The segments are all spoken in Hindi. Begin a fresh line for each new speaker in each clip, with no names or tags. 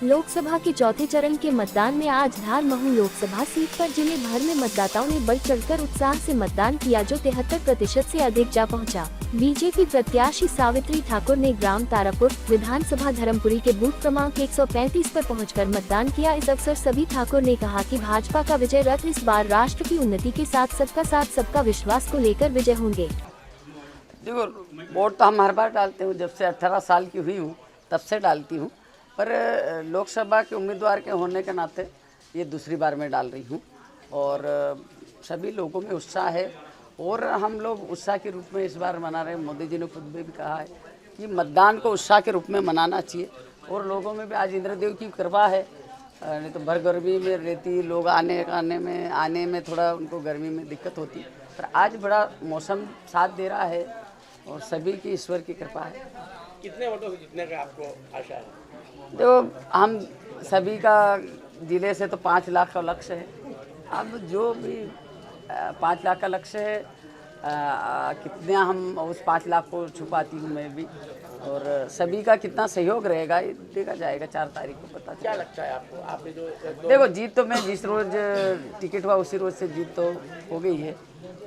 लोकसभा के चौथे चरण के मतदान में आज धार महू लोकसभा सीट पर जिले भर में मतदाताओं ने बढ़ चढ़कर उत्साह से मतदान किया, जो 73% से अधिक जा पहुंचा। बीजेपी प्रत्याशी सावित्री ठाकुर ने ग्राम तारापुर विधानसभा धर्मपुरी के बूथ क्रमांक 135 पर पहुंचकर मतदान किया। इस अवसर सभी ठाकुर ने कहा कि भाजपा का विजय रथ इस बार राष्ट्र की उन्नति के साथ सबका विश्वास को लेकर विजय होंगे।
देखो, वोट तो हम हर बार डालते हूँ, जब से 18 साल की हुई हूँ तब से डालती हूँ, पर लोकसभा के उम्मीदवार के होने के नाते ये दूसरी बार मैं डाल रही हूँ और सभी लोगों में उत्साह है और हम लोग उत्साह के रूप में इस बार मना रहे हैं। मोदी जी ने खुद भी कहा है कि मतदान को उत्साह के रूप में मनाना चाहिए और लोगों में भी आज इंद्रदेव की कृपा है, नहीं तो भर गर्मी में रहती, लोग आने में थोड़ा उनको गर्मी में दिक्कत होती, पर आज बड़ा मौसम साथ दे रहा है और सभी की ईश्वर की कृपा है।
कितने वोटों से जीतने का आपको आशा है?
देखो, हम सभी का जिले से तो 5 लाख का लक्ष्य है। अब जो भी 5 लाख का लक्ष्य है, कितने हम उस 5 लाख को छुपाती हूँ मैं भी, और सभी का कितना सहयोग रहेगा ये देखा जाएगा 4 तारीख को पता चलेगा।
क्या लगता है आपको? आपने जो
देखो, जीत तो मैं जिस रोज टिकट हुआ उसी रोज से जीत तो हो गई है,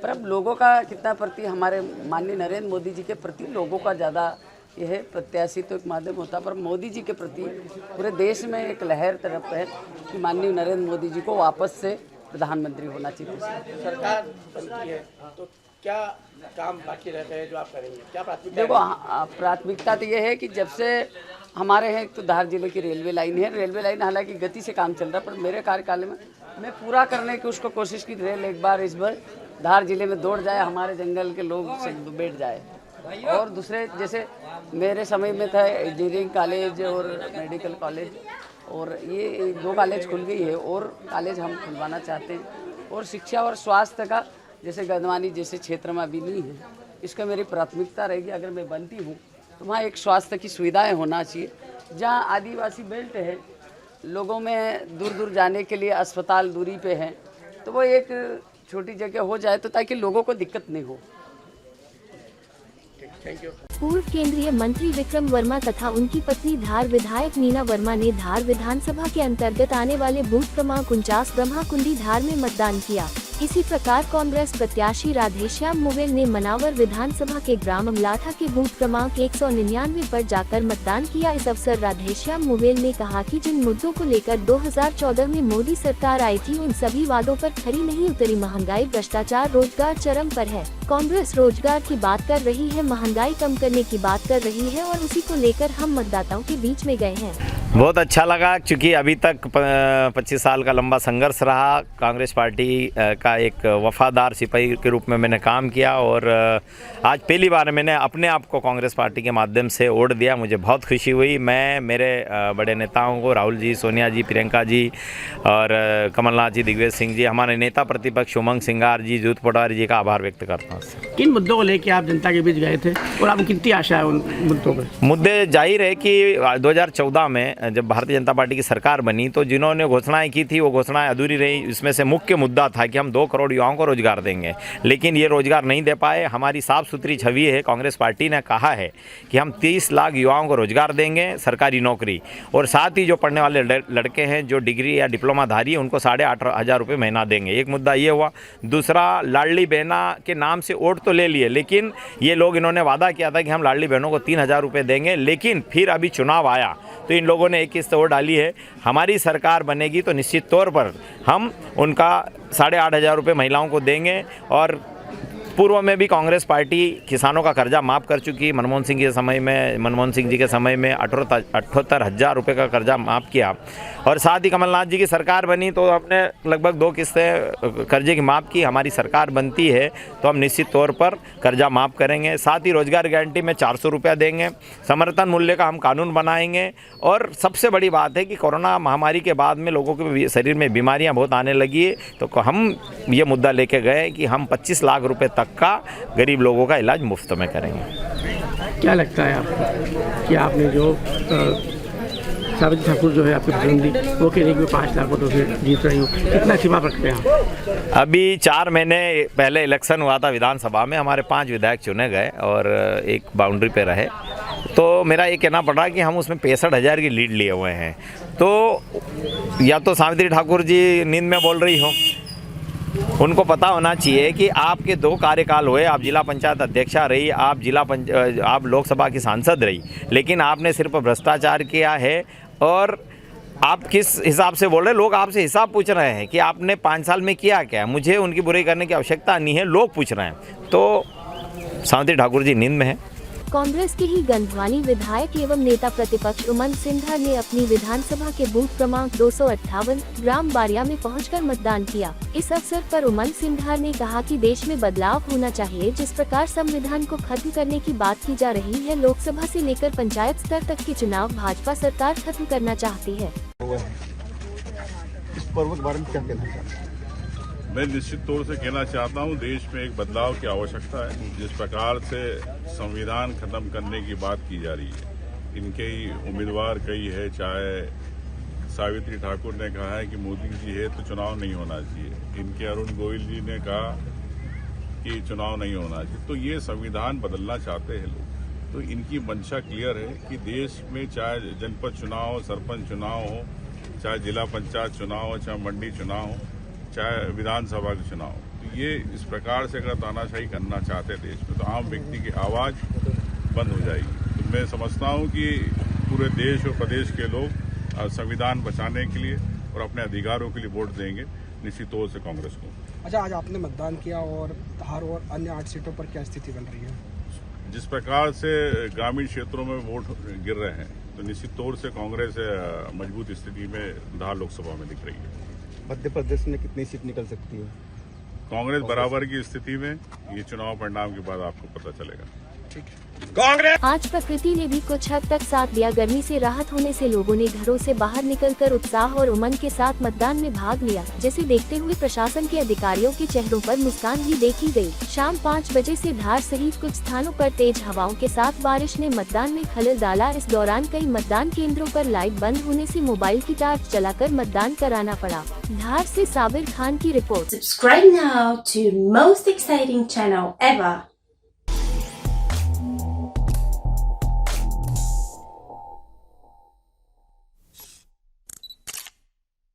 पर अब लोगों का कितना प्रति, हमारे माननीय नरेंद्र मोदी जी के प्रति लोगों का ज़्यादा यह प्रत्याशी तो एक माध्यम होता, पर मोदी जी के प्रति पूरे देश में एक लहर तरफ है कि माननीय नरेंद्र मोदी जी को वापस से प्रधानमंत्री होना चाहिए।
सरकार बनती है तो क्या काम बाकी रह गए जो आप करेंगे? क्या प्राथमिकता?
देखो, प्राथमिकता तो ये है कि जब से हमारे हैं तो धार जिले की रेलवे लाइन है, रेलवे लाइन हालांकि गति से काम चल रहा है, पर मेरे कार्यकाल में मैं पूरा करने की उसको कोशिश की, रेल एक बार इस बार धार जिले में दौड़ जाए, हमारे जंगल के लोग से बैठ जाए। और दूसरे जैसे मेरे समय में था इंजीनियरिंग कॉलेज और मेडिकल कॉलेज, और ये 2 कॉलेज खुल गई है और कॉलेज हम खुलवाना चाहते हैं। और शिक्षा और स्वास्थ्य का जैसे गदवानी जैसे क्षेत्र में अभी नहीं है, इसका मेरी प्राथमिकता रहेगी। अगर मैं बनती हूँ तो वहाँ एक स्वास्थ्य की सुविधाएं होना चाहिए, जहाँ आदिवासी बेल्ट है, लोगों में दूर दूर जाने के लिए अस्पताल दूरी पे हैं, तो वो एक छोटी जगह हो जाए तो ताकि लोगों को दिक्कत नहीं हो।
Thank you.
पूर्व केंद्रीय मंत्री विक्रम वर्मा तथा उनकी पत्नी धार विधायक मीना वर्मा ने धार विधानसभा के अंतर्गत आने वाले बूथ क्रमांक 49 ब्रह्माकुंडी धार में मतदान किया। इसी प्रकार कांग्रेस प्रत्याशी राधेश्याम मुवेल ने मनावर विधानसभा के ग्राम अमलाठा के बूथ क्रमांक 199 पर जाकर मतदान किया। इस अवसर राधेश्याम मुवेल ने कहा कि जिन मुद्दों को लेकर 2014 में मोदी सरकार आई थी, उन सभी वादों पर खरी नहीं उतरी। महंगाई, भ्रष्टाचार, रोजगार चरम पर है। कांग्रेस रोजगार की बात कर रही है, महंगाई कम करने की बात कर रही है और उसी को लेकर हम मतदाताओं के बीच में गए हैं।
बहुत अच्छा लगा, क्योंकि अभी तक 25 साल का लंबा संघर्ष रहा। कांग्रेस पार्टी का एक वफादार सिपाही के रूप में मैंने काम किया और आज पहली बार मैंने अपने आप को कांग्रेस पार्टी के माध्यम से वोट दिया। मुझे बहुत खुशी हुई। मैं मेरे बड़े नेताओं को, राहुल जी, सोनिया जी, प्रियंका जी और कमलनाथ जी, दिग्विजय सिंह जी, हमारे नेता प्रतिपक्ष उमंग सिंगार जी, जूत पटवारी जी का आभार व्यक्त करता हूँ।
किन मुद्दों को लेकर आप जनता के बीच गए थे और आपको कितनी आशा है उन मुद्दों पर?
मुद्दे जाहिर है कि 2014 में जब भारतीय जनता पार्टी की सरकार बनी तो जिन्होंने घोषणाएं की थी वो घोषणाएं अधूरी रही। इसमें से मुख्य मुद्दा था कि हम 2 करोड़ युवाओं को रोजगार देंगे, लेकिन ये रोजगार नहीं दे पाए। हमारी साफ सुथरी छवि है, कांग्रेस पार्टी ने कहा है कि हम 30 लाख युवाओं को रोजगार देंगे, सरकारी नौकरी, और साथ ही जो पढ़ने वाले लड़के हैं जो डिग्री या डिप्लोमाधारी है उनको 8,500 रुपये महीना देंगे। एक मुद्दा ये हुआ। दूसरा, लाडली बहना के नाम से वोट तो ले लिए, लेकिन ये लोग, इन्होंने वादा किया था कि हम लाडली बहनों को 3,000 रुपये देंगे, लेकिन फिर अभी चुनाव आया तो इन लोगों ने 21 वोट डाली है। हमारी सरकार बनेगी तो निश्चित तौर पर हम उनका 8,500 रुपये महिलाओं को देंगे। और पूर्व में भी कांग्रेस पार्टी किसानों का कर्जा माफ़ कर चुकी। मनमोहन सिंह जी के समय में 78,000 रुपये का कर्जा माफ़ किया, और साथ ही कमलनाथ जी की सरकार बनी तो हमने लगभग 2 किस्तें कर्जे की माफ़ की। हमारी सरकार बनती है तो हम निश्चित तौर पर कर्जा माफ़ करेंगे। साथ ही रोजगार गारंटी में 400 रुपया देंगे। समर्थन मूल्य का हम कानून बनाएंगे। और सबसे बड़ी बात है कि कोरोना महामारी के बाद में लोगों के शरीर में बीमारियां बहुत आने लगी है, तो हम ये मुद्दा लेके गए कि हम 25 लाख रुपए तक का गरीब लोगों का इलाज मुफ्त में करेंगे।
क्या लगता है आपको कि आपने जो सावित्री ठाकुर जो है आपके प्रतिनिधि, वो कह रही कि 5 लाख वोटों से जीत रही हूँ, कितना छिपा रखते हैं आप?
अभी 4 महीने पहले इलेक्शन हुआ था विधानसभा में, हमारे 5 विधायक चुने गए और एक बाउंड्री पे रहे, तो मेरा ये कहना पड़ा कि हम उसमें 65,000 की लीड लिए हुए हैं। तो या तो सावित्री ठाकुर जी नींद में बोल रही हो। उनको पता होना चाहिए कि आपके 2 कार्यकाल हुए, आप जिला पंचायत अध्यक्षा रही, आप लोकसभा की सांसद रही, लेकिन आपने सिर्फ भ्रष्टाचार किया है। और आप किस हिसाब से बोल रहे हैं? लोग आपसे हिसाब पूछ रहे हैं कि आपने 5 साल में किया क्या। मुझे उनकी बुराई करने की आवश्यकता नहीं है, लोग पूछ रहे हैं। तो सावित्री ठाकुर जी नींद में है।
कांग्रेस के ही गंधवानी विधायक एवं नेता प्रतिपक्ष उमंग सिंघार ने अपनी विधानसभा के बूथ क्रमांक 258 ग्राम बारिया में पहुंचकर मतदान किया। इस अवसर पर उमंग सिंघार ने कहा कि देश में बदलाव होना चाहिए। जिस प्रकार संविधान को खत्म करने की बात की जा रही है, लोकसभा से लेकर पंचायत स्तर तक के चुनाव भाजपा सरकार खत्म करना चाहती है।
इस पर्व के बारे में क्या कहना चाहते हैं?
मैं निश्चित तौर से कहना चाहता हूं, देश में एक बदलाव की आवश्यकता है। जिस प्रकार से संविधान खत्म करने की बात की जा रही है, इनके ही उम्मीदवार कई है, चाहे सावित्री ठाकुर ने कहा है कि मोदी जी है तो चुनाव नहीं होना चाहिए, इनके अरुण गोयल जी ने कहा कि चुनाव नहीं होना चाहिए। तो ये संविधान बदलना चाहते हैं लोग। तो इनकी मंशा क्लियर है कि देश में चाहे जनपद चुनाव हो, सरपंच चुनाव हो, चाहे जिला पंचायत चुनाव हो, चाहे मंडी चुनाव हो, चाहे विधानसभा के चुनाव, तो ये इस प्रकार से अगर तानाशाही करना चाहते हैं देश में, तो आम व्यक्ति की आवाज़ बंद हो जाएगी। तो मैं समझता हूँ कि पूरे देश और प्रदेश के लोग संविधान बचाने के लिए और अपने अधिकारों के लिए वोट देंगे निश्चित तौर से कांग्रेस को।
अच्छा, आज आपने मतदान किया और धार और अन्य 8 सीटों पर क्या स्थिति बन रही है?
जिस प्रकार से ग्रामीण क्षेत्रों में वोट गिर रहे हैं, तो निश्चित तौर से कांग्रेस मजबूत स्थिति में धार लोकसभा में दिख रही है।
मध्य प्रदेश में कितनी सीट निकल सकती है?
कांग्रेस बराबर की स्थिति में, ये चुनाव परिणाम के बाद आपको पता चलेगा।
ठीक है।
आज प्रकृति ने भी कुछ हद तक साथ दिया। गर्मी से राहत होने से लोगों ने घरों से बाहर निकलकर उत्साह और उमंग के साथ मतदान में भाग लिया, जिसे देखते हुए प्रशासन के अधिकारियों के चेहरों पर मुस्कान भी देखी गई। शाम 5 बजे से धार सहित कुछ स्थानों पर तेज हवाओं के साथ बारिश ने मतदान में खलल डाला। इस दौरान कई मतदान केंद्रों पर लाइट बंद होने से मोबाइल की टॉर्च जलाकर मतदान कराना पड़ा। धार से साबिर खान की report.
Subscribe now to most exciting channel ever.